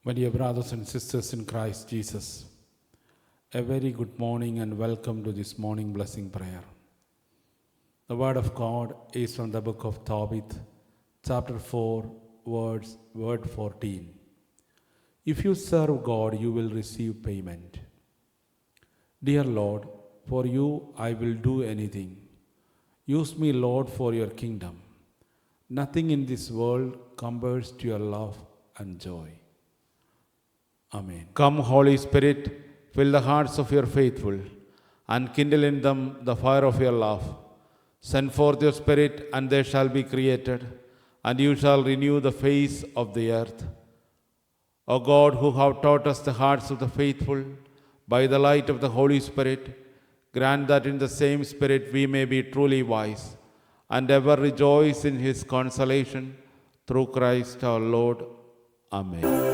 My dear brothers and sisters in Christ Jesus, a very good morning and welcome to this morning blessing prayer. The word of God is from the book of Tobit, chapter 4, word 14. If you serve God, you will receive payment. Dear Lord, for you I will do anything. Use me, Lord, for your kingdom. Nothing in this world compares to your love and joy. Amen. Come, Holy Spirit, fill the hearts of your faithful and kindle in them the fire of your love. Send forth your Spirit, and they shall be created, and you shall renew the face of the earth. O God, who have taught us the hearts of the faithful by the light of the Holy Spirit, grant that in the same Spirit we may be truly wise and ever rejoice in his consolation through Christ our Lord. Amen.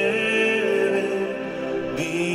Thanksgiving be